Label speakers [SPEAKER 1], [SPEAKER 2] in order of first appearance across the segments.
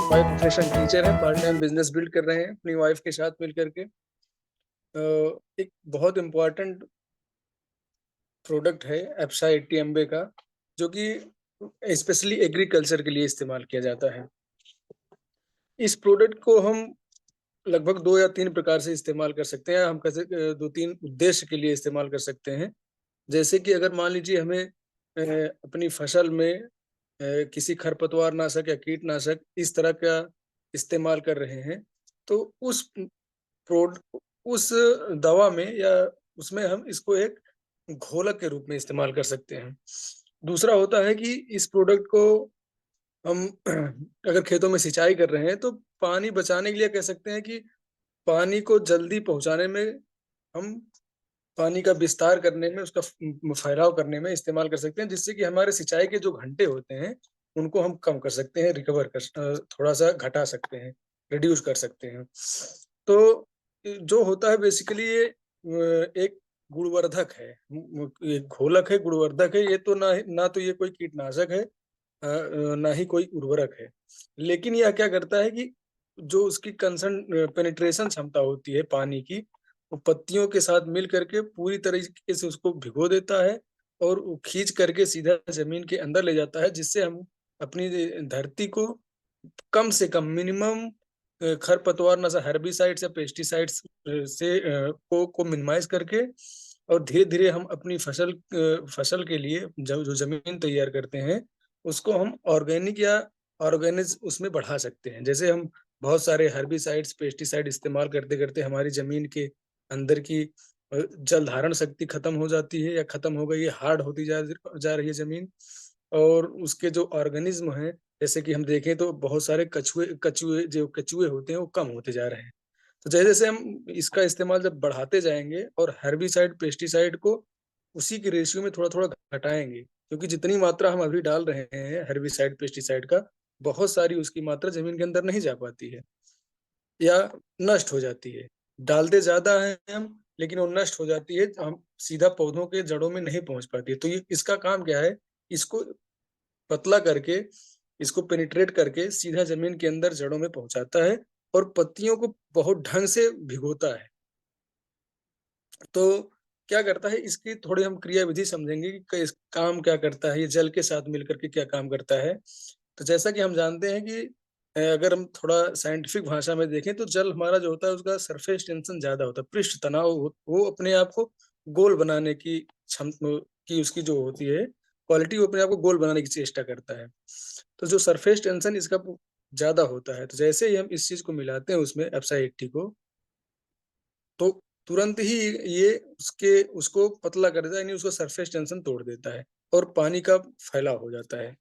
[SPEAKER 1] By profession teacher हैं, part time business build कर रहे हैं अपनी वाइफ के साथ मिल करके। एक बहुत इम्पोर्टेंट प्रोडक्ट है एप्सा 80 एमबे का, जो कि स्पेशली एग्रीकल्चर के लिए इस्तेमाल किया जाता है। इस प्रोडक्ट को हम लगभग 2 या 3 प्रकार से इस्तेमाल कर सकते हैं। हम कैसे 2-3 उद्देश्य के लिए इस्तेमाल कर सकते हैं। जैसे कि अगर मान लीजिए हमें अपनी फसल में किसी खरपतवार नाशक या कीटनाशक इस तरह का इस्तेमाल कर रहे हैं, तो प्रोड उस दवा में या उसमें हम इसको एक घोलक के रूप में इस्तेमाल कर सकते हैं। दूसरा होता है कि इस प्रोडक्ट को हम अगर खेतों में सिंचाई कर रहे हैं, तो पानी बचाने के लिए कह सकते हैं कि पानी को जल्दी पहुँचाने में हम पानी का विस्तार करने में, उसका फैलाव करने में इस्तेमाल कर सकते हैं, जिससे कि हमारे सिंचाई के जो घंटे होते हैं, उनको हम कम कर सकते हैं, थोड़ा-सा घटा सकते हैं, रिड्यूस कर सकते हैं। तो जो होता है बेसिकली ये एक गुणवर्धक है। ये घोलक है, गुणवर्धक है, ये तो ना तो ये कोई कीटनाशक है, ना ही कोई उर्वरक है। लेकिन यह क्या करता है कि जो उसकी पेनिट्रेशन क्षमता होती है पानी की, वो पत्तियों के साथ मिल करके पूरी तरीके से उसको भिगो देता है और वो खींच करके सीधा ज़मीन के अंदर ले जाता है, जिससे हम अपनी धरती को कम से कम मिनिमम खरपतवारनाशक हेर्बिसाइड्स या पेस्टिसाइड्स को मिनिमाइज़ करके और धीरे-धीरे हम अपनी फसल के लिए जो जो ज़मीन तैयार करते हैं, उसको हम ऑर्गेनिक या ऑर्गेनिज़ उसमें बढ़ा सकते हैं। जैसे हम बहुत सारे हेर्बिसाइड्स, पेस्टिसाइड इस्तेमाल करते-करते हमारी ज़मीन के अंदर की जल धारण शक्ति खत्म हो जाती है या खत्म हो गई है, हार्ड होती जा रही है ज़मीन और उसके जो ऑर्गेनिज़्म हैं, जैसे कि हम देखें तो बहुत सारे कछुए होते हैं, वो कम होते जा रहे हैं। तो जैसे-जैसे हम इसका इस्तेमाल जब बढ़ाते जाएँगे और हेर्बिसाइड, पेस्टिसाइड को उसी के रेशियो में थोड़ा-थोड़ा घटाएँगे, क्योंकि जितनी मात्रा हम अभी डाल रहे हैं हेर्बिसाइड, पेस्टिसाइड का, बहुत सारी उसकी मात्रा ज़मीन के अंदर नहीं जा पाती है या नष्ट हो जाती है। डालते ज़्यादा हैं हम, लेकिन वो नष्ट हो जाती है, हम सीधा पौधों के जड़ों में नहीं पहुँच पाती है। तो ये इसका काम क्या है, इसको पतला करके, इसको पेनिट्रेट करके सीधा ज़मीन के अंदर जड़ों में पहुँचाता है और पत्तियों को बहुत ढंग से भिगोता है। तो क्या करता है, इसकी थोड़ी हम क्रियाविधि समझेंगे कि इस काम क्या करता है, ये जल के साथ मिलकर के क्या काम करता है। तो जैसा कि हम जानते हैं कि अगर हम थोड़ा साइंटिफिक भाषा में देखें तो जल हमारा जो होता है उसका सरफेस टेंशन ज़्यादा होता है, पृष्ठ तनाव वो अपने आप को गोल बनाने की उसकी जो होती है क्वालिटी, वो अपने आप को गोल बनाने की चेष्टा करता है। तो जो सरफेस टेंशन इसका ज़्यादा होता है, तो जैसे ही हम इस चीज़ को मिलाते हैं उसमें एप्सा 80 को, तो तुरंत ही ये उसको पतला कर देता है, यानी उसका सरफेस टेंशन तोड़ देता है और पानी का फैलाव हो जाता है।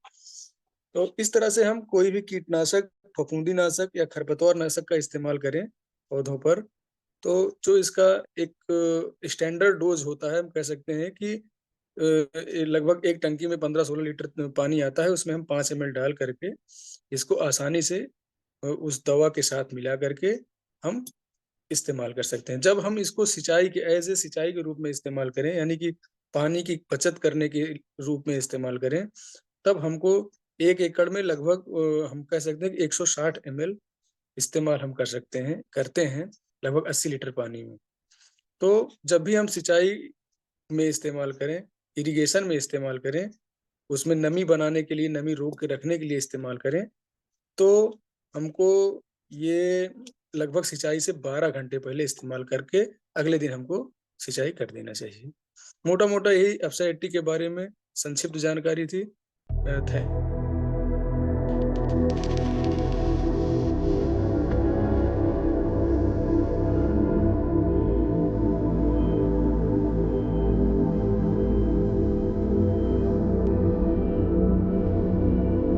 [SPEAKER 1] तो इस तरह से हम कोई भी कीटनाशक, फफूंदीनाशक या खरपतवार नाशक का इस्तेमाल करें पौधों पर, तो जो इसका एक स्टैंडर्ड डोज़ होता है, हम कह सकते हैं कि ये लगभग एक टंकी में 15-16 लीटर पानी आता है, उसमें हम 5 एमएल डाल करके इसको आसानी से उस दवा के साथ मिला करके हम इस्तेमाल कर सकते हैं। जब हम इसको सिंचाई के रूप में इस्तेमाल करें, यानी कि पानी की बचत करने के रूप में इस्तेमाल करें, तब हमको 1 एकड़ में लगभग हम कह सकते हैं कि 160 एमएल इस्तेमाल हम करते हैं लगभग 80 लीटर पानी में। तो जब भी हम सिंचाई में इस्तेमाल करें, इरिगेशन में इस्तेमाल करें, उसमें नमी बनाने के लिए, नमी रोक के रखने के लिए इस्तेमाल करें, तो हमको ये लगभग सिंचाई से 12 घंटे पहले इस्तेमाल करके अगले दिन हमको सिंचाई कर देना चाहिए। मोटा-मोटा यही एब्सा 80 के बारे में संक्षिप्त जानकारी थी। थैंक